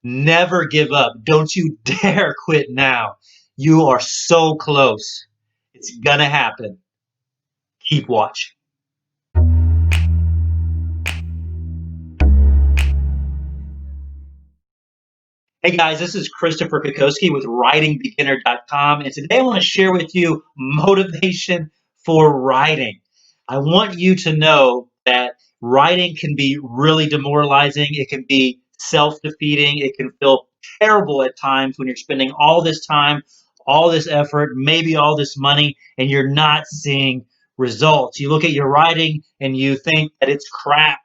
Never give up. Don't you dare quit now. You are so close. It's gonna happen. Keep watching. Hey guys, this is Christopher Kokoski with writingbeginner.com, and today I want to share with you motivation for writing. I want you to know that writing can be really demoralizing. It can be self-defeating. It can feel terrible at times when you're spending all this time, all this effort, maybe all this money, and you're not seeing results. You look at your writing and you think that it's crap.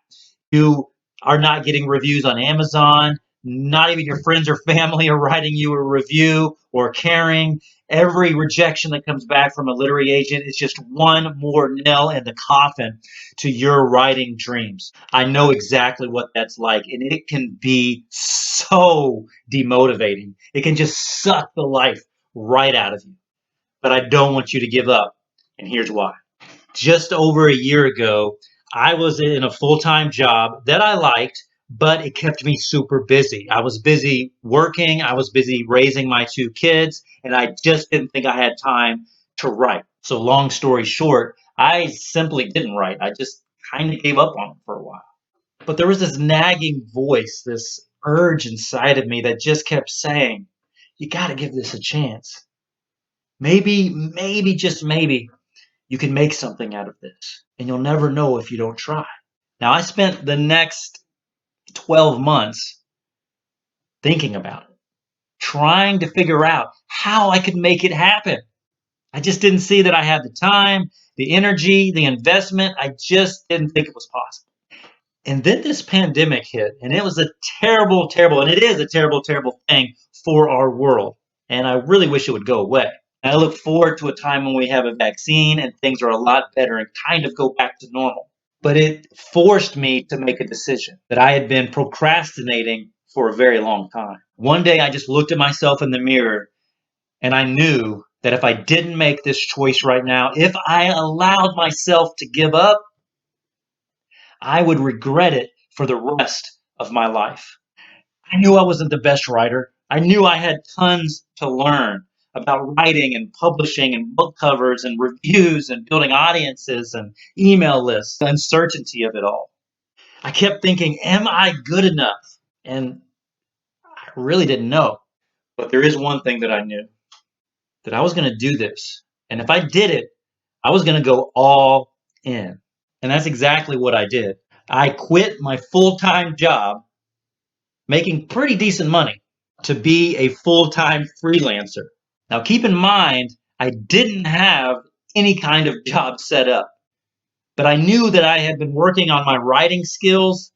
You are not getting reviews on Amazon. Not even your friends or family are writing you a review or caring. Every rejection that comes back from a literary agent is just one more nail in the coffin to your writing dreams. I know exactly what that's like, and it can be so demotivating. It can just suck the life right out of you. But I don't want you to give up, and here's why. Just over a year ago, I was in a full-time job that I liked, but it kept me super busy. I was busy working, I was busy raising my two kids, and I just didn't think I had time to write. So long story short, I simply didn't write. I just kind of gave up on it for a while. But there was this nagging voice, this urge inside of me that just kept saying, you got to give this a chance. Maybe, just maybe, you can make something out of this, and you'll never know if you don't try. Now, I spent the next 12 months thinking about it, trying to figure out how I could make it happen. I just didn't see that I had the time, the energy, the investment. I just didn't think it was possible. And then this pandemic hit, and it was a terrible, and it is a terrible thing for our world. And I really wish it would go away. I look forward to a time when we have a vaccine and things are a lot better and kind of go back to normal. But it forced me to make a decision that I had been procrastinating for a very long time. One day I just looked at myself in the mirror and I knew that if I didn't make this choice right now, if I allowed myself to give up, I would regret it for the rest of my life. I knew I wasn't the best writer. I knew I had tons to learn about writing and publishing and book covers and reviews and building audiences and email lists, the uncertainty of it all. I kept thinking, am I good enough? And I really didn't know. But there is one thing that I knew, that I was going to do this. And if I did it, I was going to go all in. And that's exactly what I did. I quit my full-time job, making pretty decent money, to be a full-time freelancer. Now, keep in mind, I didn't have any kind of job set up, but I knew that I had been working on my writing skills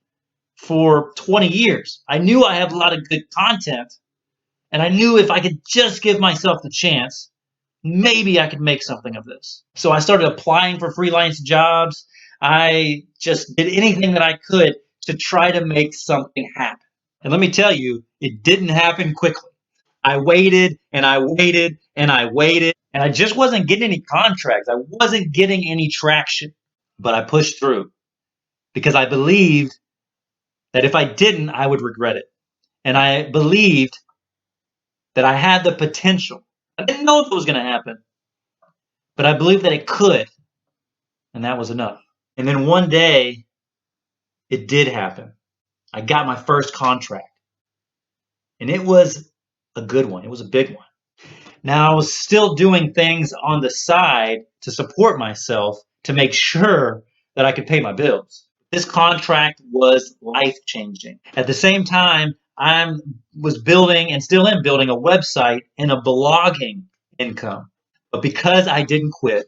for 20 years. I knew I had a lot of good content, and I knew if I could just give myself the chance, maybe I could make something of this. So I started applying for freelance jobs. I just did anything that I could to try to make something happen. And let me tell you, it didn't happen quickly. I waited and I waited and I waited, and I just wasn't getting any contracts. I wasn't getting any traction. But I pushed through because I believed that if I didn't, I would regret it. And I believed that I had the potential. I didn't know if it was going to happen, but I believed that it could. And that was enough. And then one day, it did happen. I got my first contract. And it was a good one. It was a big one. Now, I was still doing things on the side to support myself to make sure that I could pay my bills. This contract was life-changing. At the same time, I was building and still am building a website and a blogging income. But because I didn't quit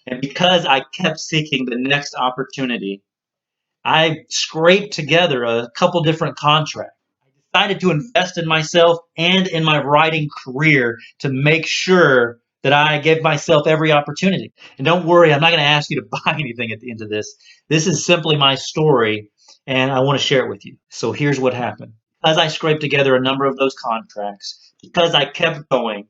and because I kept seeking the next opportunity, I scraped together a couple different contracts. I decided to invest in myself and in my writing career to make sure that I gave myself every opportunity. And don't worry, I'm not going to ask you to buy anything at the end of this. This is simply my story, and I want to share it with you. So here's what happened. As I scraped together a number of those contracts, because I kept going,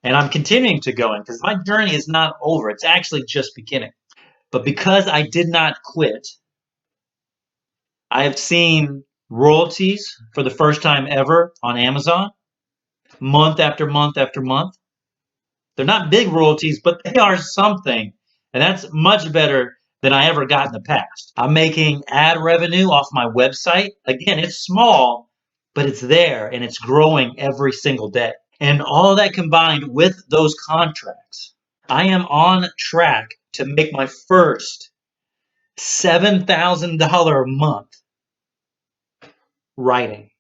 and I'm continuing to go, because my journey is not over. It's actually just beginning. But because I did not quit, I have seen royalties for the first time ever on Amazon, month after month after month. They're not big royalties, but they are something. And that's much better than I ever got in the past. I'm making ad revenue off my website. Again, it's small, but it's there and it's growing every single day. And all that combined with those contracts, I am on track to make my first $7,000 a month writing.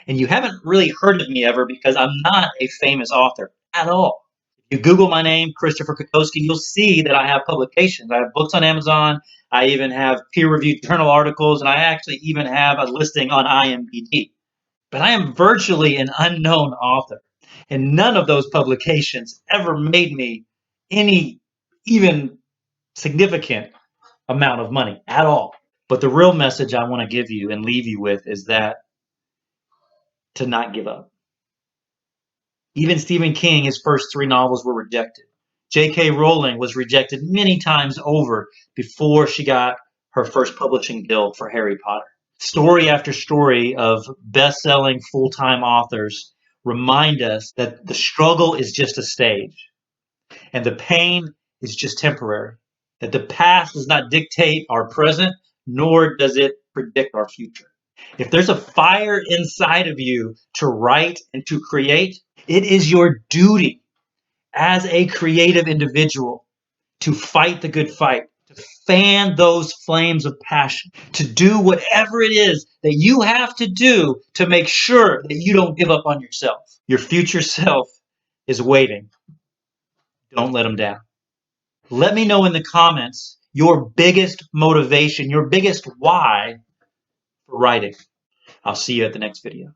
And you haven't really heard of me ever because I'm not a famous author at all. If you Google my name, Christopher Kokoski, you'll see that I have publications. I have books on Amazon. I even have peer-reviewed journal articles, and I actually even have a listing on IMDb. But I am virtually an unknown author, and none of those publications ever made me any even significant amount of money at all. But the real message I want to give you and leave you with is that to not give up. Even Stephen King, his first 3 novels were rejected. J.K. Rowling was rejected many times over before she got her first publishing deal for Harry Potter. Story after story of best-selling full-time authors remind us that the struggle is just a stage and the pain is just temporary. That the past does not dictate our present, nor does it predict our future. If there's a fire inside of you to write and to create, it is your duty as a creative individual to fight the good fight, to fan those flames of passion, to do whatever it is that you have to do to make sure that you don't give up on yourself. Your future self is waiting. Don't let them down. Let me know in the comments your biggest motivation, your biggest why for writing. I'll see you at the next video.